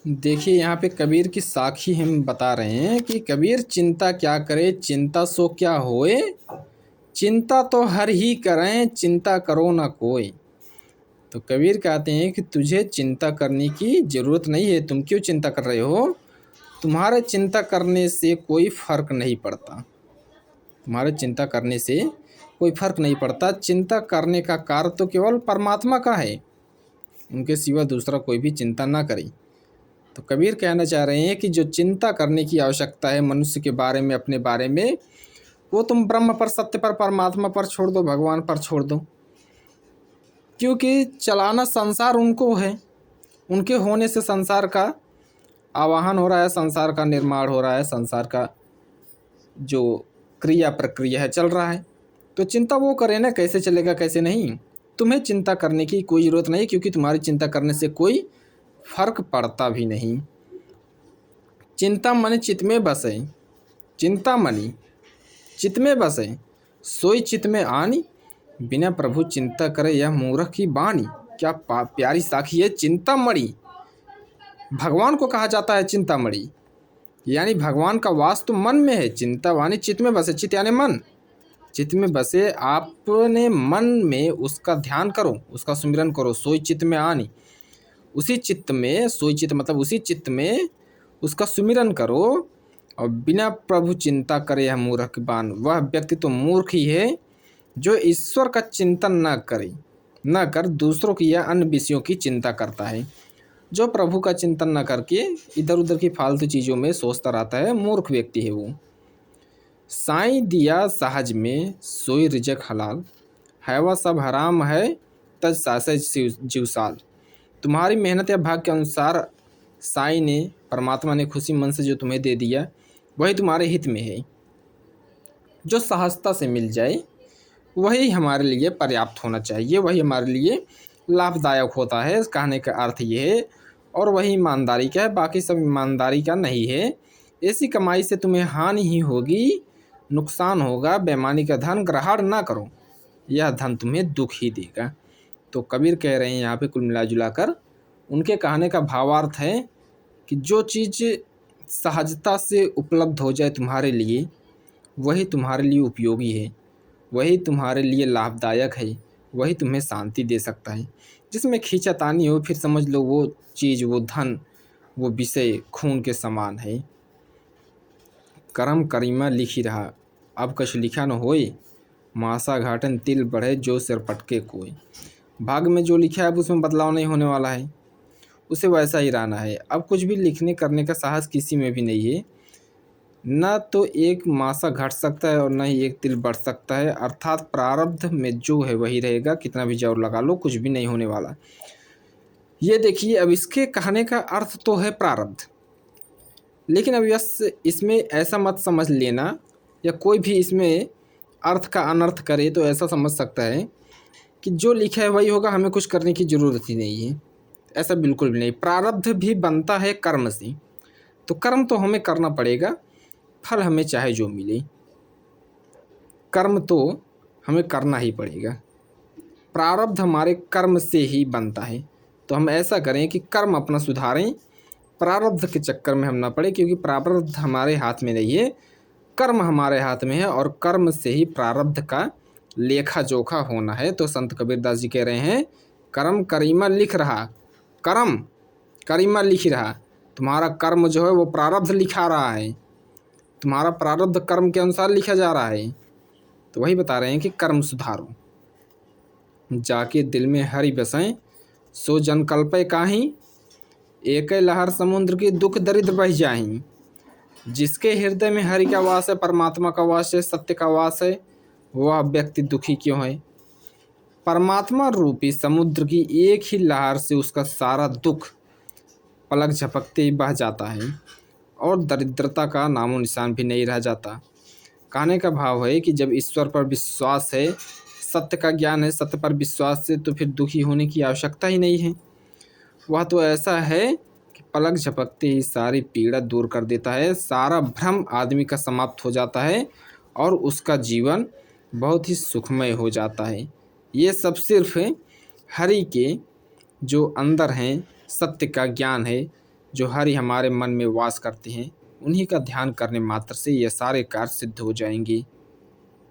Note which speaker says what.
Speaker 1: देखिए यहाँ पे कबीर की साखी हम बता रहे हैं कि कबीर चिंता क्या करे, चिंता सो क्या होए, चिंता तो हर ही करें, चिंता करो ना कोई। तो कबीर कहते हैं कि तुझे चिंता करने की ज़रूरत नहीं है। तुम क्यों चिंता कर रहे हो? तुम्हारे चिंता करने से कोई फ़र्क नहीं पड़ता। तुम्हारे चिंता करने से कोई फ़र्क नहीं पड़ता। चिंता करने का कार्य तो केवल परमात्मा का है, उनके सिवा दूसरा कोई भी चिंता ना करे। तो कबीर कहना चाह रहे हैं कि जो चिंता करने की आवश्यकता है मनुष्य के बारे में, अपने बारे में, वो तुम ब्रह्म पर, सत्य पर, परमात्मा पर छोड़ दो, भगवान पर छोड़ दो। क्योंकि चलाना संसार उनको है, उनके होने से संसार का आवाहन हो रहा है, संसार का निर्माण हो रहा है, संसार का जो क्रिया प्रक्रिया है चल रहा है। तो चिंता वो करे ना, कैसे चलेगा कैसे नहीं। तुम्हें चिंता करने की कोई ज़रूरत नहीं, क्योंकि तुम्हारी चिंता करने से कोई फर्क पड़ता भी नहीं। चिंता मन चित्त में बसे, चिंता मणि चित्त में बसे, सोई चित्त में आनी, बिना प्रभु चिंता करे यह मूर्ख की बानी। क्या प्यारी साखी है। चिंतामणि भगवान को कहा जाता है, चिंतामणि यानी भगवान का वास तो मन में है। चिंता वानी चित्त में बसे, चित्त यानी मन, चित्त में बसे। आपने मन में उसका ध्यान करो, उसका सुमिरन करो। सोई चित्त में आनी, उसी चित्त में, सोई चित्त मतलब उसी चित्त में उसका सुमिरन करो। और बिना प्रभु चिंता करे यह मूर्ख बान, वह व्यक्ति तो मूर्ख ही है जो ईश्वर का चिंतन न कर दूसरों की या अन्य विषयों की चिंता करता है। जो प्रभु का चिंतन न करके इधर उधर की फालतू चीज़ों में सोचता रहता है, मूर्ख व्यक्ति है वो। साईं दिया सहज में सोई रिजक हलाल, है वह सब हराम है तज सासे जीवसाल। तुम्हारी मेहनत या भाग्य के अनुसार साईं ने, परमात्मा ने खुशी मन से जो तुम्हें दे दिया वही तुम्हारे हित में है। जो सहजता से मिल जाए वही हमारे लिए पर्याप्त होना चाहिए, वही हमारे लिए लाभदायक होता है। कहने का अर्थ ये है। और वही ईमानदारी का है, बाकी सब ईमानदारी का नहीं है। ऐसी कमाई से तुम्हें हानि ही होगी, नुकसान होगा। बेईमानी का धन ग्रहण ना करो, यह धन तुम्हें दुख ही देगा। तो कबीर कह रहे हैं यहाँ पे कुल मिला जुला कर उनके कहने का भावार्थ है कि जो चीज़ सहजता से उपलब्ध हो जाए तुम्हारे लिए, वही तुम्हारे लिए उपयोगी है, वही तुम्हारे लिए लाभदायक है, वही तुम्हें शांति दे सकता है। जिसमें खींचातानी हो, फिर समझ लो वो चीज़, वो धन, वो विषय खून के समान है। करम करीमा लिखी रहा, अब कछ लिखा न होए, मासा घाटन तिल बढ़े जो सिर पटके कोई। भाग में जो लिखा है अब उसमें बदलाव नहीं होने वाला है, उसे वैसा ही रहना है। अब कुछ भी लिखने करने का साहस किसी में भी नहीं है। न तो एक मासा घट सकता है और न ही एक तिल बढ़ सकता है। अर्थात प्रारब्ध में जो है वही रहेगा, कितना भी जोर लगा लो कुछ भी नहीं होने वाला। ये देखिए, अब इसके कहने का अर्थ तो है प्रारब्ध, लेकिन अब इसमें ऐसा मत समझ लेना, या कोई भी इसमें अर्थ का अनर्थ करे तो ऐसा समझ सकता है कि जो लिखा है वही होगा, हमें कुछ करने की ज़रूरत ही नहीं है। ऐसा बिल्कुल भी नहीं। प्रारब्ध भी बनता है कर्म से, तो कर्म तो हमें करना पड़ेगा, फल हमें चाहे जो मिले, कर्म तो हमें करना ही पड़ेगा। प्रारब्ध हमारे कर्म से ही बनता है। तो हम ऐसा करें कि कर्म अपना सुधारें, प्रारब्ध के चक्कर में हम ना पड़े, क्योंकि प्रारब्ध हमारे हाथ में नहीं है, कर्म हमारे हाथ में है। और कर्म से ही प्रारब्ध का लेखा जोखा होना है। तो संत कबीरदास जी कह रहे हैं, कर्म करीमा लिख रहा, कर्म करीमा लिख रहा। तुम्हारा कर्म जो है वो प्रारब्ध लिखा रहा है, तुम्हारा प्रारब्ध कर्म के अनुसार लिखा जा रहा है। तो वही बता रहे हैं कि कर्म सुधारो, जाके दिल में हरि बसें, सो जन कल्पे काहीं, एक लहर समुद्र की दुख दरिद्र बह जाहीं। जिसके हृदय में हरि का वास है, परमात्मा का वास है, सत्य का वास है, वह व्यक्ति दुखी क्यों है? परमात्मा रूपी समुद्र की एक ही लहर से उसका सारा दुख पलक झपकते ही बह जाता है, और दरिद्रता का नामो निशान भी नहीं रह जाता। कहने का भाव है कि जब ईश्वर पर विश्वास है, सत्य का ज्ञान है, सत्य पर विश्वास है, तो फिर दुखी होने की आवश्यकता ही नहीं है। वह तो ऐसा है कि पलक झपकते ही सारी पीड़ा दूर कर देता है, सारा भ्रम आदमी का समाप्त हो जाता है, और उसका जीवन बहुत ही सुखमय हो जाता है। ये सब सिर्फ हरि के जो अंदर हैं, सत्य का ज्ञान है, जो हरि हमारे मन में वास करते हैं, उन्हीं का ध्यान करने मात्र से ये सारे कार्य सिद्ध हो जाएंगे।